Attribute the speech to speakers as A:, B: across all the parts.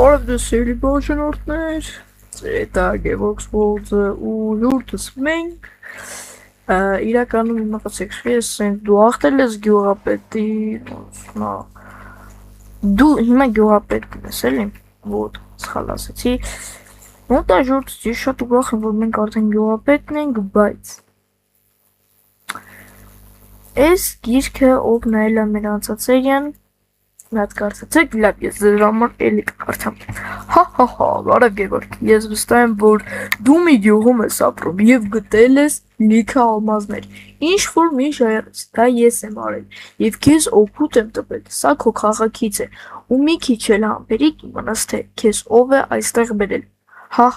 A: Բարև ձեզ սիրելի բաժանորդներ, դա Gevox World-ը ու յուրտս մենք իրականում մտածեք, ես դու ախտել ես գյուղապետի, դու հիմա գյուղապետն ես էլի, ոտ, սխալ ասեցի, մոնտաժ յուրտս ես շատ ուրախ եմ, որ մենք արդեն գյուղապետն ենք, բայց այս գիրքը ով նայել է մեր անցած սերիան, Նած կարծացեք, լավ, ես ձեր համար էլի կկարդամ։ Հա, բարև Գևորգ, ես վստահ եմ, որ դու մի գյուղում ես ապրում և գտել ես լիքը ալմազներ։ Ինչ որ մի ժայռես, դա ես եմ արել, և քեզ օգուտ եմ տվել, սա քո քաղաքից է, ու մի քիչ էլ համբերիկ իմանաս թե քեզ ով է այստեղ բերել։ Հա։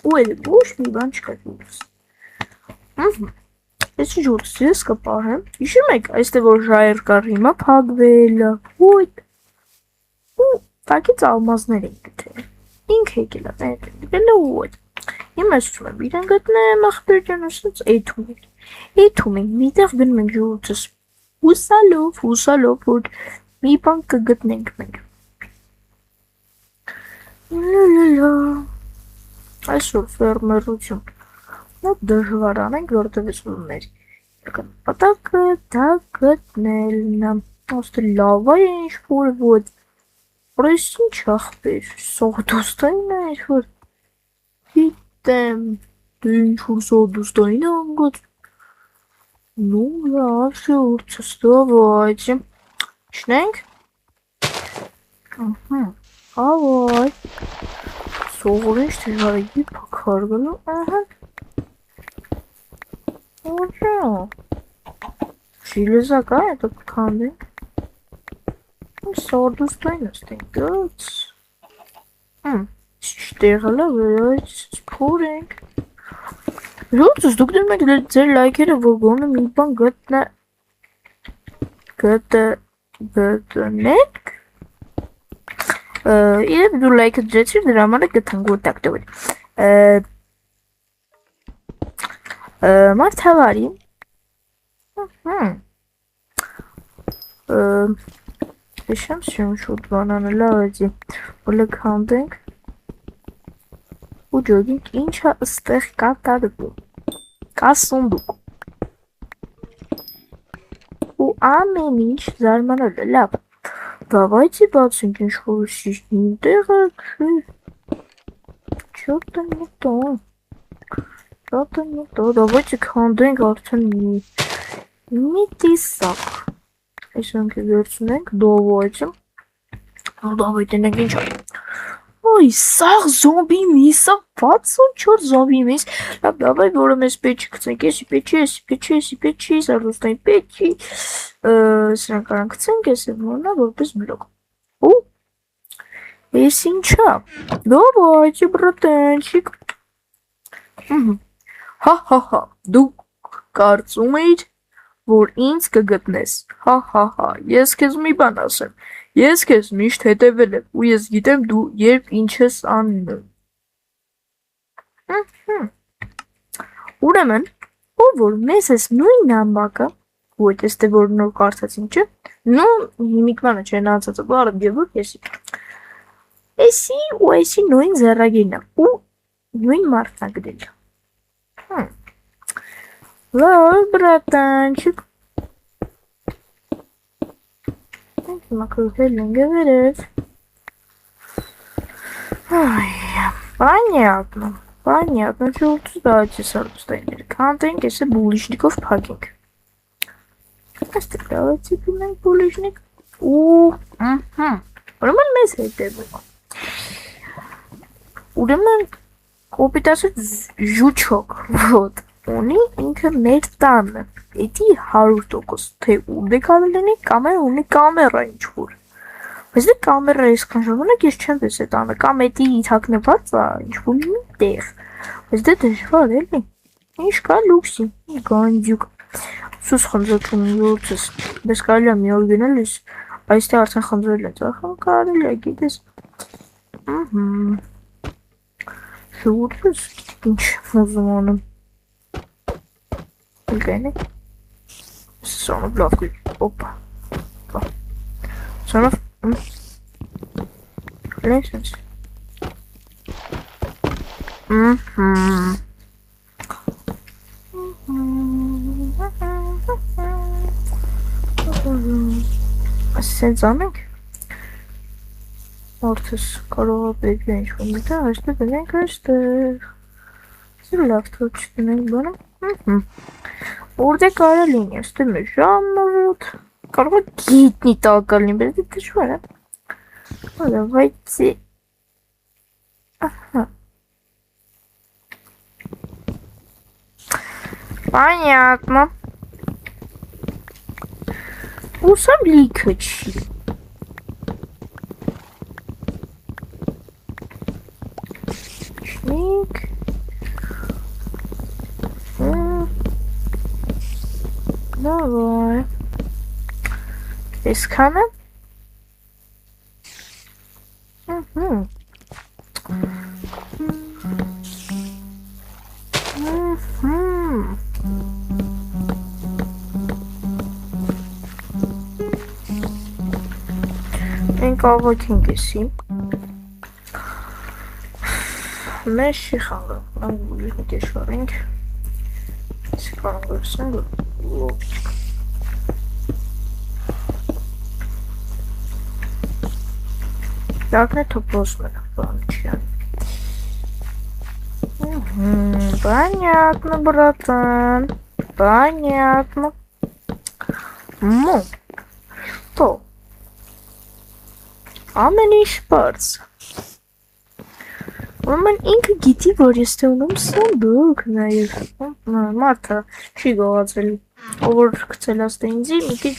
A: Ու էլի ոչ մի բան չկա դուրս։ Ես ինչ որ ես կպահեմ, հիշում եք, այստեղ որ ժայռ կար հիմա փակվել է, ոյտ, ու տակից ալմազներ ենք գտել, ինքը եկել է, գտել է ոյտ, հիմա ես ուզում եմ իրեն գտնեմ, ախպեր ջան, ասած էթում ենք, միտեղ գնում ենք ժողովրդս, հուսալով, որ մի բան կգտնենք մենք, այսօր ֆերմերություն, դժվար անենք, որտեղ ես ուզում էր նպատակը դա գտնելն է, ոստը լավ է ինչ-որ ոտ, որ ես ինչ ախպեր, սողդոստային է ինչ-որ, գիտեմ, դե ինչ-որ սողդոստային է անգոտ, նու լավ շուրցս, դավայ, չնենք, ավայ, սողոր ինչ դժվար է գիպակ հարգալու, Железака это канды. Сордустойно стенкած. Շտեղալը սփորենք։ Յոթս դուք դեմ եք ձեր լայքերը որ գոնը մի բան գտնեք։ Իրեն դու լայքը դրեցիր դրա համար գտանք որտեղ դու։ Մարդավարի Իշեմ շում շուտ բանանը լավեցի Ոլեք հանդենք ու ջոգինք ինչա ստեղ կատարվում Կա սունդուկ ու ամեն ինչ զարմանալ է լավ Դավայցի բացենք ինչ-որ շիշնին տեղը Չոտ են մտան Давайте քանդենք արդեն մի տեսակ Այս ընկը վերցնենք դովայցը Դավայt ենենք ինչ Ոյ, սաղ զոմբի միսը 64 զոմբի միս Լավ, դավայ, որը մեզ պեչի կծենք Եսի պեչի, սարդոստային պեչի Սրանք արան կծենք, եսի որնա որպես բլոկ Ու, ես ինչա Դավայցի բրատենչիկ Հա, դուք կարծում էիր, որ ինձ կգտնես, հա, ես քեզ մի բան ասեմ, ես քեզ միշտ հետևել եմ, ու ես գիտեմ դու երբ ինչ ես անում։ Ուրեմն, ով որ մեզ ես նույն ամբակը, ու այդ ես թե որ նոր կարծացին չէ, նու հիմիկմանը չեն անցածը, բարդ գևոր եսի։ Եսի ու եսի նույն զեռագինը, ու նույն մարդնա գդել։ Լավ, բրատանչիկ Հիմա կրուհել ենք վերև Понятно, չորտուս դավայցի սարդուստայիներ Կանտենք, եսը բուլիշնիկով պագենք Աստեղ դավայցի գնենք բուլիշնիկ Ուրեմն մեզ հետևում Ուրեմն կոպիտասը ժուչոք Ոտ Ունի ինքը մեր տանը, էդի 100% թե ուր է կարել լինի կամ է ունի կամերա ինչ-որ Բայց դե կամերա այսքան ժամանակ ես չեմ տես է տանը կամ էդի թաքնված է ինչ-որ մի տեղ Բայց դե դժվար էլի Ինչ կա լուքսի, գանդյուկ Սուս խնձոչում յորցս Դες կարելի է մի օր գնել ես Այստեղ արդեն խնձորել է ծախան կարելի է գիտես Շուրտս ինչ ուզում անում Գայնի Սոնով լավ գույ Օպա Սոնով Լեսնս։ Ասենց անենք։ Մարդս կարող է պետք է ինչ-որ միտը, այստեղ դնենք այստեղ։ Սիրո լավ թող չտնենք բանը։ Որտե կարա լինի, այստեղ մեր ժամնորոտ։ Կարող է գիտնի տակալ լինի, բայց դե դժվար է։ Давайте. Ага. Понятно. Усабликачи. Чник. Давай. Искаем. Մենք ավոքինք էսի Մեր շիխանգը Մենք դեշվարենք Սիքարան գրսենք Լոպիչք Դակն է թոպոսն է Բանչյան Понятно, братан Понятно Ну Что? Ամեն ինչ բարձ Ուրեմն ինքը գիտի, որ ես տեունում սանդուկ նաև Մարդը չի գողացել Ով որ կցել աստ է ինձի մի քիչ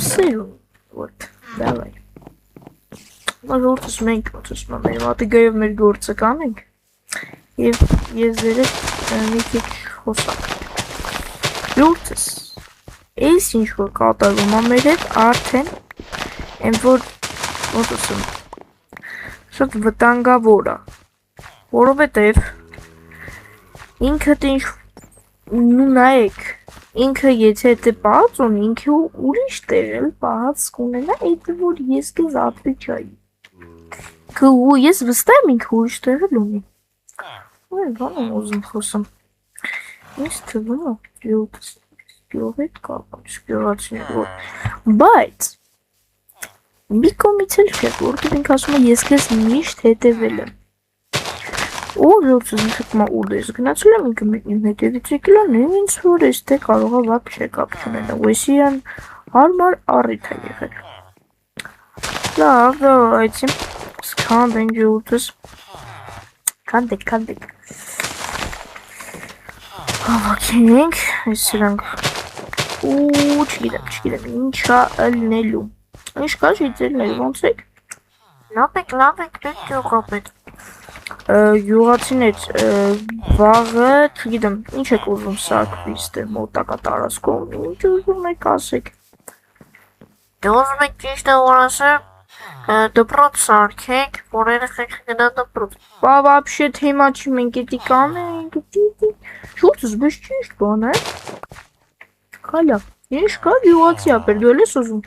A: Սիրում Вот, давай Որտս մենք ոտսում մեր մատիգայով մեր գործը կանենք Եվ ես դերետ մի քիչ խոսակ Որտս Էս ինչ որ կատարում ամեր հետ արդեն Եմ որ ոտսում Շատ վտանգավոր է Որովհետև ինքդ ինչ ու նայեք ինքը եթե դե բաց ունի ինքը ուրիշ տեղ էլ բաց կունենա այդ որ ես քեզ отвечаю Ու ես վստահ եմ ինքը ուրիշ տեղ էլ ունի Ոյ բան եմ ուզում խոսում Ինձ թվում է գյուղ հետ կապ գյուղացին որ Բայց Մի կողմից էլ չէ, որտեղ ինք ասում է ես քեզ միշտ հետևել եմ Ու ժողովուրդը ինքը ուր ես գնացել եմ ինքը իմ հետևից եկել է նույնիսկ որ էստեղ կարող է вообще կապ չունենա ու էսիան հարմար առիթ է եղել Լավ, давайте Սկանդենք ժողովուրդս Կանդեք Հավաքենք Այս սրանք Ու չգիտեմ ինչա ըլնելու Ինչ կա ժիծելներ, ոնց եք? Լավ եք, դեք գյուղապետ Գյուղացիներ, վաղը, չգիտեմ, ինչ եք ուզում սարկվի ստե մոտակա տարածքում, ինչ ուզում եք ասեք Դե ուզում եք ճիշտ է որ ասեմ դպրոց սարքեք, որ երեխեք գնա դպրոց Բա вообще թեմա չի մենք էդի կանենք, շուրտս բես ճիշտ բան է Կալա, ինչ կա գյուղացի ապեր, դու էլ ես ուզում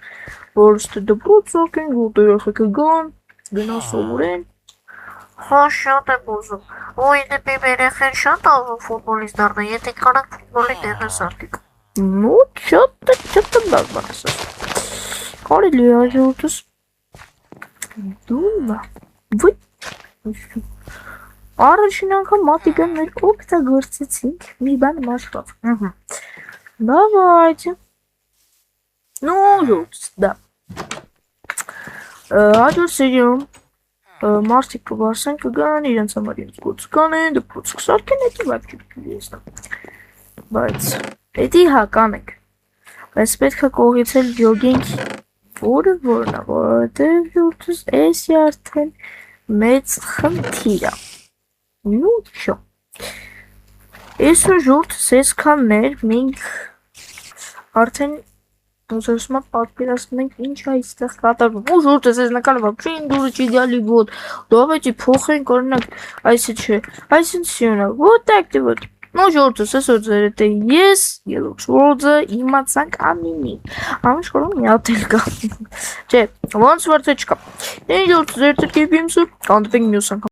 A: որ ստե դպրոց սարքենք, որ երեխեքը գան, գնա սովորեն Հա շատ եմ ուզում, ու իդեպի երեխեն շատ աղում ֆուտբոլիստ դառնա, եթե կարանք ֆուտբոլի տեղը սարքեք Ну, չոտ բավ բան ասաս Կարելի է ժողովուրդս Դումա Ոյ Առաջին անգամ մատիկան մեր օգտագործեցինք մի բան մաշվավ Давайте Ну, ժողովուրդս, դա Հաջորդ սերիում Մարդիկ կվարսեն կգան, իրենց համար իրենց գործ կանեն, դպրոց կսարքեն, էդի վայպ չպիտի ես Բայց, էդի հա կանենք Բայց պետք է կողից էլ յոգենք որը որն է, որտև ժուրդուս էսի արդեն մեծ խնդիր է Ну, չո Էսու ժուրդուս ես կաններ, մենք արդեն Ուսերսմա պատկերացնում ենք ինչ է այստեղ կատարվում ու ժուրդս ես նկարը вообще ինդուրը չի գալի вот Давайте փոխենք օրինակ այսը չէ այսինքն вот так вот Ну, ժողովուրդ, ասես որ ձեր հետ էի ես, Yellow Sword-ը, իմացանք ամինին։ Ամեն շորում մի հատ էլ կա։ Չէ, ոնց որ թե չկա։ Ինչ ժողովուրդ, ձեր հետ կեպի իմսու, կանդպենք մյուս անգամ։